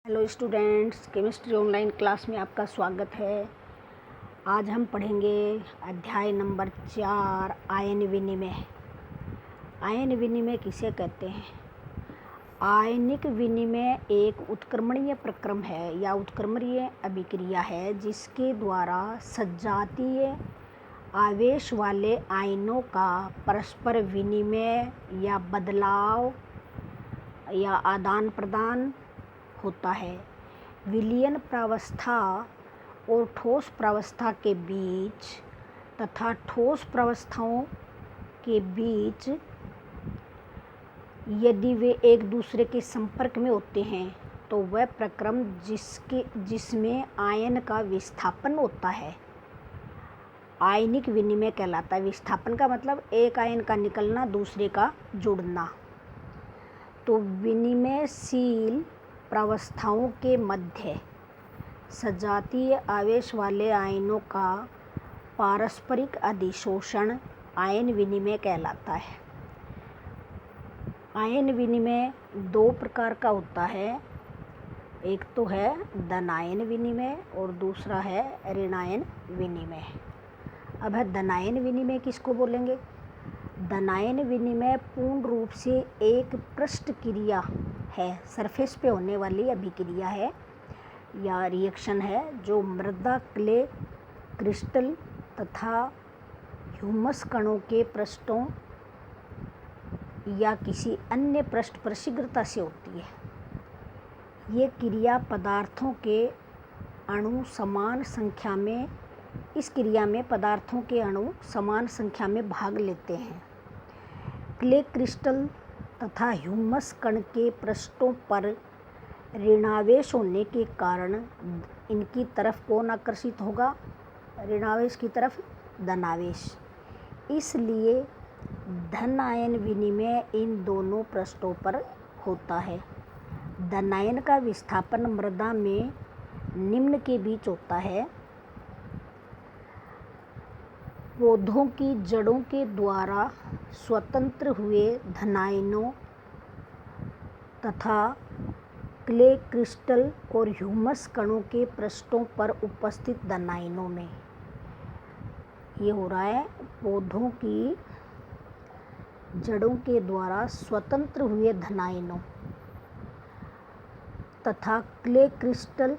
Hello students, chemistry online class में आपका स्वागत है। आज हम पढ़ेंगे अध्याय नंबर 4 आयन विनिमय। आयन विनिमय किसे कहते हैं? आयनिक विनिमय एक उत्क्रमणीय प्रक्रम है या उत्क्रमणीय अभिक्रिया है जिसके द्वारा सजातीय आवेश वाले आयनों का परस्पर विनिमय या बदलाव या आदान प्रदान होता है। विलयन प्रावस्था और ठोस प्रावस्था के बीच तथा ठोस प्रावस्थाओं के बीच यदि वे एक दूसरे के संपर्क में होते हैं तो वह प्रक्रम जिसमें आयन का विस्थापन होता है आयनिक विनिमय कहलाता है। विस्थापन का मतलब एक आयन का निकलना, दूसरे का जुड़ना। तो विनिमयशील प्रावस्थाओं के मध्य सजातीय आवेश वाले आयनों का पारस्परिक अधिशोषण आयन विनिमय कहलाता है। आयन विनिमय दो प्रकार का होता है, एक तो है धनायन विनिमय और दूसरा है ऋणायन विनिमय। अब है धनायन विनिमय किसको बोलेंगे? धनायन विनिमय पूर्ण रूप से एक पृष्ठ क्रिया है, सरफेस पे होने वाली अभिक्रिया है या रिएक्शन है जो मृदा, क्ले, क्रिस्टल तथा ह्यूमस कणों के पृष्ठों या किसी अन्य पृष्ठ पर शीघ्रता से होती है। ये क्रिया पदार्थों के अणु समान संख्या में इस क्रिया में पदार्थों के अणु समान संख्या में भाग लेते हैं। क्ले क्रिस्टल तथा ह्यूमस कण के पृष्ठों पर ऋणावेश होने के कारण इनकी तरफ कौन आकर्षित होगा? ऋणावेश की तरफ धनावेश। इसलिए धन आयन विनिमय इन दोनों पृष्ठों पर होता है। धनायन का विस्थापन मृदा में निम्न के बीच होता है। पौधों की जड़ों के द्वारा स्वतंत्र हुए धनायनों तथा क्ले क्रिस्टल और ह्यूमस कणों के पृष्ठों पर उपस्थित धनायनों में। ये हो रहा है पौधों की जड़ों के द्वारा स्वतंत्र हुए धनायनों तथा क्ले क्रिस्टल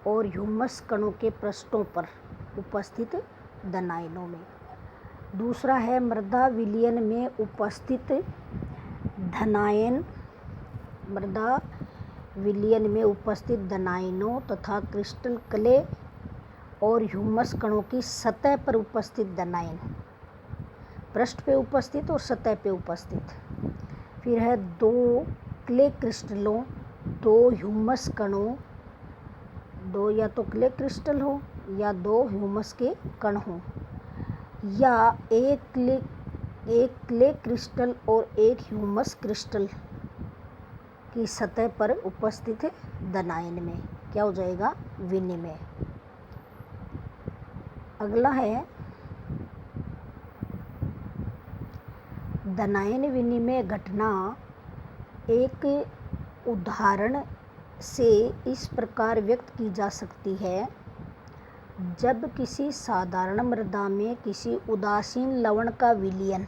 और ह्यूमस कणों के पृष्ठों पर उपस्थित धनायनों में। दूसरा है मृदा विलयन में उपस्थित धनायन। मृदा विलयन में उपस्थित धनायनों तथा क्रिस्टल, क्ले और ह्यूमस कणों की सतह पर उपस्थित धनायन, पृष्ठ पे उपस्थित और सतह पे उपस्थित। फिर है दो क्ले क्रिस्टलों, दो ह्यूमस कणों, दो या तो क्ले क्रिस्टल हो या दो ह्यूमस के कण हो, या एक क्ले क्रिस्टल और एक ह्यूमस क्रिस्टल की सतह पर उपस्थित धनायन में क्या हो जाएगा? विनिमय। अगला है धनायन विनिमय घटना एक उदाहरण से इस प्रकार व्यक्त की जा सकती है। जब किसी साधारण मृदा में किसी उदासीन लवण का विलयन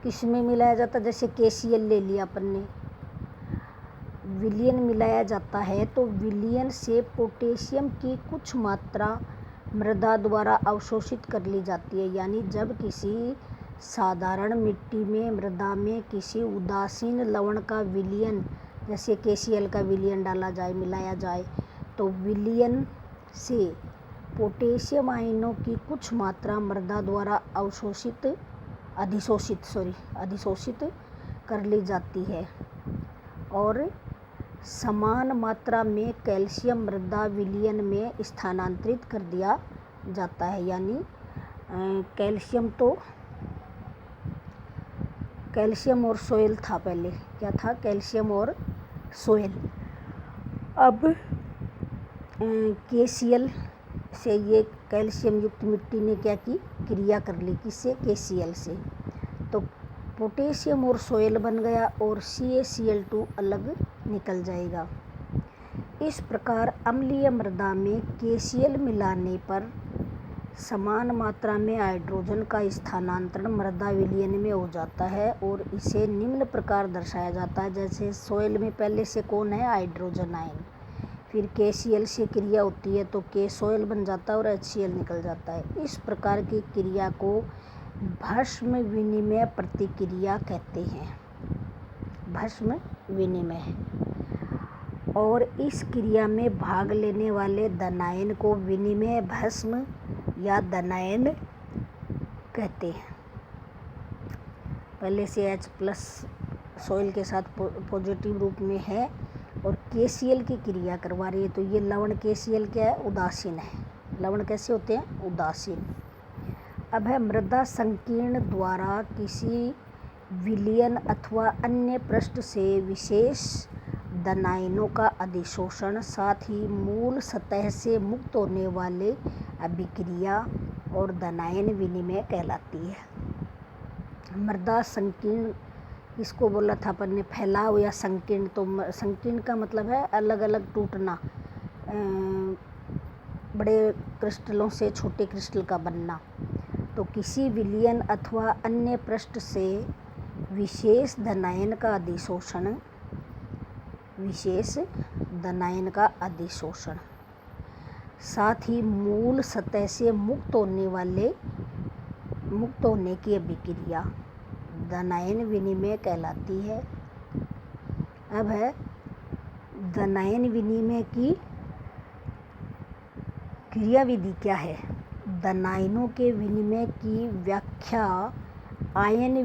किसमें मिलाया जाता है, जैसे KCl ले लिया अपन ने, विलयन मिलाया जाता है तो विलयन से पोटेशियम की कुछ मात्रा मृदा द्वारा अवशोषित कर ली जाती है। यानी जब किसी साधारण मिट्टी में मृदा में किसी उदासीन लवण का विलयन, जैसे KCl का विलयन डाला जाए, मिलाया जाए, तो विलयन से पोटेशियम आयनों की कुछ मात्रा मृदा द्वारा अधिशोषित कर ली जाती है और समान मात्रा में कैल्शियम मृदा विलयन में स्थानांतरित कर दिया जाता है। यानी कैल्शियम और सोयल था, पहले क्या था? कैल्शियम और सोयल। अब KCl से ये कैल्शियम युक्त मिट्टी ने क्या की? क्रिया कर ली। किससे? KCl से। तो पोटेशियम और सोयल बन गया और CaCl2 अलग निकल जाएगा। इस प्रकार अम्लीय मृदा में KCl मिलाने पर समान मात्रा में हाइड्रोजन का स्थानांतरण मृदा विलयन में हो जाता है और इसे निम्न प्रकार दर्शाया जाता है। जैसे सोयल में पहले से कौन है, हाइड्रोजन आयन, फिर KCl से क्रिया होती है तो K सोयल बन जाता है और HCl निकल जाता है। इस प्रकार की क्रिया को भस्म विनिमय प्रतिक्रिया कहते हैं, भस्म विनिमय। और इस क्रिया में भाग लेने वाले धनायन को विनिमय भस्म या धनायन कहते हैं। पहले से H+ सोयल के साथ पॉजिटिव रूप में है और KCl की क्रिया करवा रही है, तो ये लवण KCl क्या है, उदासीन है। लवण कैसे होते हैं, उदासीन। अब है मृदा संकीर्ण द्वारा किसी विलयन अथवा अन्य पृष्ठ से विशेष धनायनों का अधिशोषण, साथ ही मूल सतह से मुक्त होने वाले अभिक्रिया और धनायन विनिमय कहलाती है। मृदा संकीर्ण इसको बोला था अपन ने, फैलाव या संकीर्ण। तो संकीर्ण का मतलब है अलग अलग टूटना, बड़े क्रिस्टलों से छोटे क्रिस्टल का बनना। तो किसी विलयन अथवा अन्य पृष्ठ से विशेष धनायन का अधिशोषण, विशेष धनायन का अधिशोषण, साथ ही मूल सतह से मुक्त होने की अभिक्रिया धनायन विनिमय कहलाती है। अब है धनायन विनिमय की क्रियाविधि क्या है। धनायनों के विनिमय की व्याख्या आयन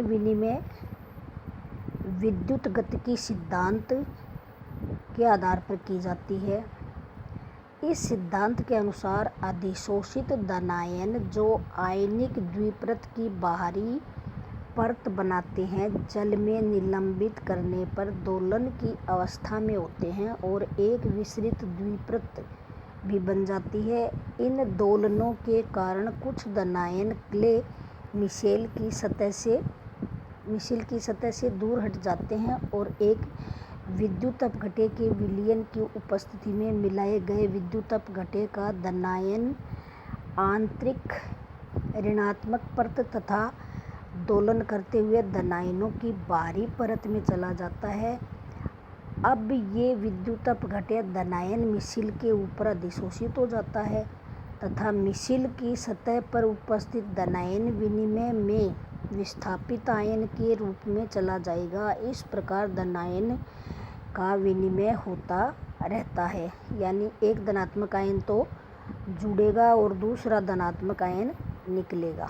विनिमय विद्युत गतिकी सिद्धांत के आधार पर की जाती है। इस सिद्धांत के अनुसार अधिशोषित धनायन जो आयनिक द्विपरत की बाहरी परत बनाते हैं, जल में निलंबित करने पर दोलन की अवस्था में होते हैं और एक विसरित द्विपरत भी बन जाती है। इन दोलनों के कारण कुछ धनायन क्ले मिशेल की सतह से दूर हट जाते हैं और एक विद्युत अपघट्य के विलयन की उपस्थिति में मिलाए गए विद्युत अपघट्य का धनायन आंतरिक ऋणात्मक परत तथा दोलन करते हुए धनायनों की बाहरी परत में चला जाता है। अब ये विद्युत अपघट्य धनायन मिसिल के ऊपर अधिशोषित हो जाता है तथा मिसिल की सतह पर उपस्थित धनायन विनिमय में विस्थापित आयन के रूप में चला जाएगा। इस प्रकार धनायन का विनिमय होता रहता है, यानी एक धनात्मक आयन तो जुड़ेगा और दूसरा धनात्मक आयन निकलेगा।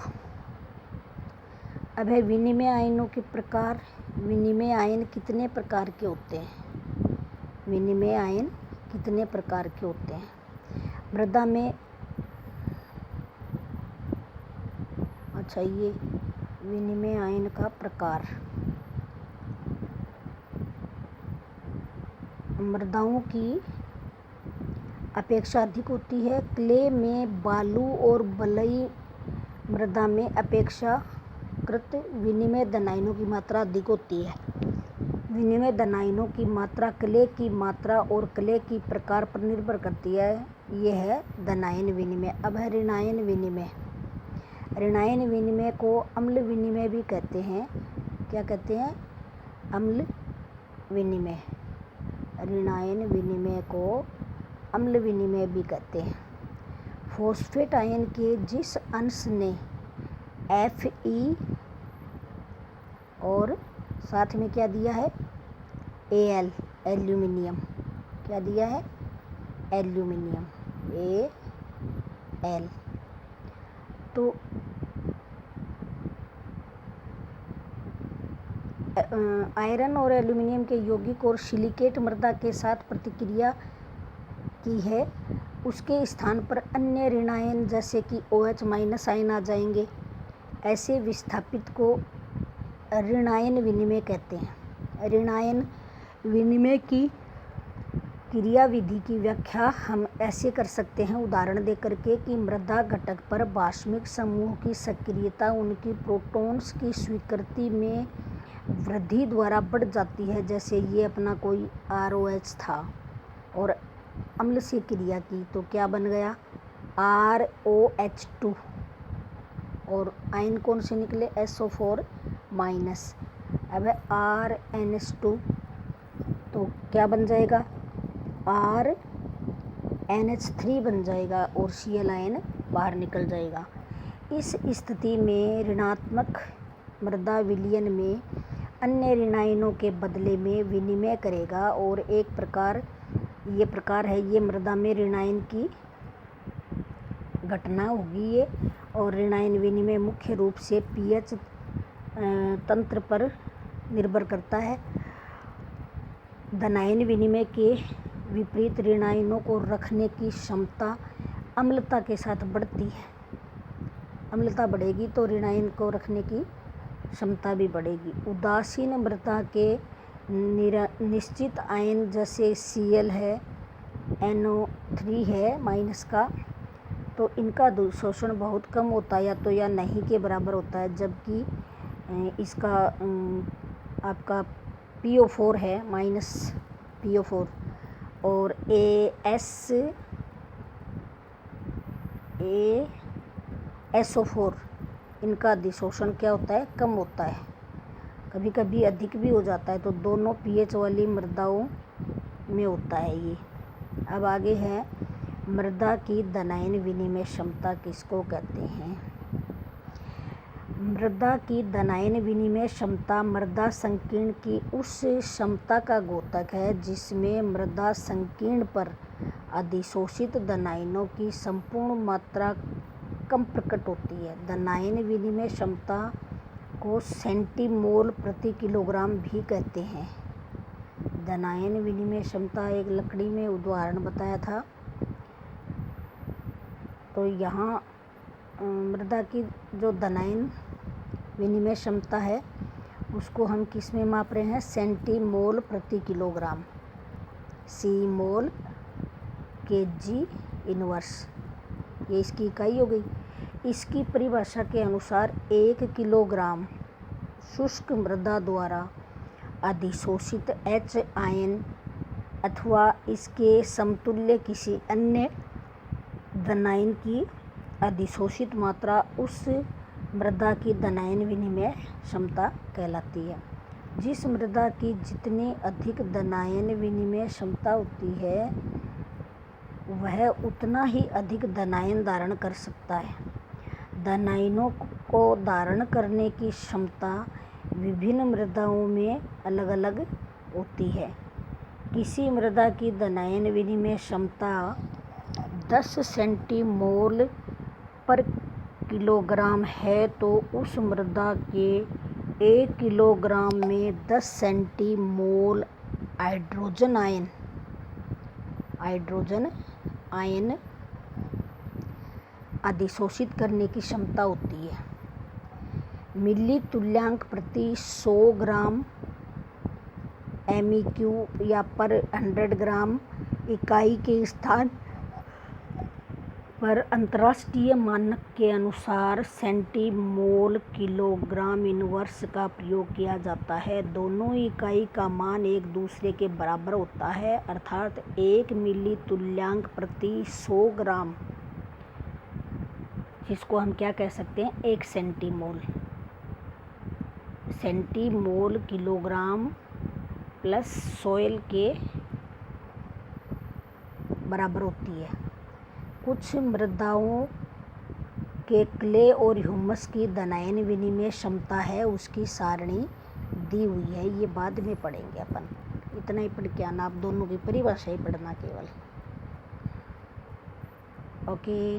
अब है विनिमय आयनों के प्रकार। विनिमय आयन कितने प्रकार के होते हैं? विनिमय आयन कितने प्रकार के होते हैं? मृदा में, अच्छा ये विनिमय आयन का प्रकार। मृदाओं की अपेक्षा अधिक होती है। क्ले में बालू और बलुई मृदा में अपेक्षाकृत विनिमय धनायनों की मात्रा अधिक होती है। विनिमय धनायनों की मात्रा क्ले की मात्रा और क्ले की प्रकार पर निर्भर करती है। यह है धनायन विनिमय। अब है ऋणायन विनिमय। ऋणायन विनिमय को अम्ल विनिमय भी कहते हैं। क्या कहते हैं? अम्ल विनिमय। ऋणायन विनिमय को अम्ल विनिमय भी कहते हैं। फॉस्फेट आयन के जिस अंश ने Fe और साथ में क्या दिया है? Al, aluminium. क्या दिया है? Aluminium, Al। तो आयरन और एल्यूमिनियम के यौगिक और सिलिकेट मृदा के साथ प्रतिक्रिया की है, उसके स्थान पर अन्य ऋणायन जैसे कि OH- आयन आ जाएंगे। ऐसे विस्थापित को ऋणायन विनिमय कहते हैं। ऋणायन विनिमय की क्रिया विधि की व्याख्या हम ऐसे कर सकते हैं उदाहरण दे करके कि मृदा घटक पर बाष्मिक समूह की सक्रियता उनकी प्रोटॉन्स की स्वीकृति में वृद्धि द्वारा बढ़ जाती है। जैसे ये अपना कोई ROH था और अम्ल से क्रिया की तो क्या बन गया ROH2 और आयन कौन से निकले SO4 माइनस। अब है RNH2 तो क्या बन जाएगा RNH3 बन जाएगा और Cl आयन बाहर निकल जाएगा। इस स्थिति में ऋणात्मक मृदा विलयन में अन्य ऋण आयनों के बदले में विनिमय करेगा और एक प्रकार है ये मृदा में ऋण आयन की घटना होगी ये। और ऋण आयन विनिमय मुख्य रूप से pH तंत्र पर निर्भर करता है। धनायन विनिमय के विपरीत ऋण आयनों को रखने की क्षमता अम्लता के साथ बढ़ती है। अम्लता बढ़ेगी तो ऋण आयन को रखने की क्षमता भी बढ़ेगी। उदासीन मृदा के निश्चित आयन जैसे Cl है NO3 है माइनस का तो इनका शोषण बहुत कम होता है या नहीं के बराबर होता है, जबकि इसका आपका PO4 है माइनस PO4 और SO4 इनका अधिशोषण क्या होता है कम होता है, कभी कभी अधिक भी हो जाता है। तो दोनों pH वाली मृदाओं में होता है ये। अब आगे है मृदा की धनायन विनिमय क्षमता किसको कहते हैं। मृदा की धनायन विनिमय क्षमता मृदा संकीर्ण की उस क्षमता का द्योतक है जिसमें मृदा संकीर्ण पर अधिशोषित धनायनों की संपूर्ण मात्रा कम प्रकट होती है। धनायन विनिमय क्षमता को सेंटीमोल प्रति किलोग्राम भी कहते हैं। धनायन विनिमय क्षमता एक लकड़ी में उदाहरण बताया था। तो यहाँ मृदा की जो धनायन विनिमय क्षमता है उसको हम किस में माप रहे हैं सेंटीमोल प्रति किलोग्राम C/mol Kg इनवर्स, ये इसकी इकाई हो गई। इसकी परिभाषा के अनुसार 1 किलोग्राम शुष्क मृदा द्वारा अधिशोषित H आयन अथवा इसके समतुल्य किसी अन्य धनायन की अधिशोषित मात्रा उस मृदा की धनायन विनिमय क्षमता कहलाती है। जिस मृदा की जितनी अधिक धनायन विनिमय क्षमता होती है वह उतना ही अधिक धनायन धारण कर सकता है। धनायनों को धारण करने की क्षमता विभिन्न मृदाओं में अलग अलग होती है। किसी मृदा की धनायन विनिमय क्षमता 10 सेंटीमोल पर किलोग्राम है तो उस मृदा के 1 किलोग्राम में 10 सेंटीमोल हाइड्रोजन आयन अधिशोषित करने की क्षमता होती है। मिली तुल्यांक प्रति 100 ग्राम MEQ या पर 100 ग्राम इकाई के स्थान पर अंतर्राष्ट्रीय मानक के अनुसार सेंटीमोल किलोग्राम इनवर्स का प्रयोग किया जाता है। दोनों इकाई का मान एक दूसरे के बराबर होता है, अर्थात 1 मिली तुल्यांक प्रति 100 ग्राम जिसको हम क्या कह सकते हैं 1 सेंटीमोल किलोग्राम प्लस सॉइल के बराबर होती है। कुछ मृदाओं के क्ले और ह्यूमस की धनायन विनिमय क्षमता है उसकी सारणी दी हुई है, ये बाद में पढ़ेंगे अपन। इतना ही पढ़ के आना, आप दोनों की परिभाषा ही पढ़ना केवल। ओके।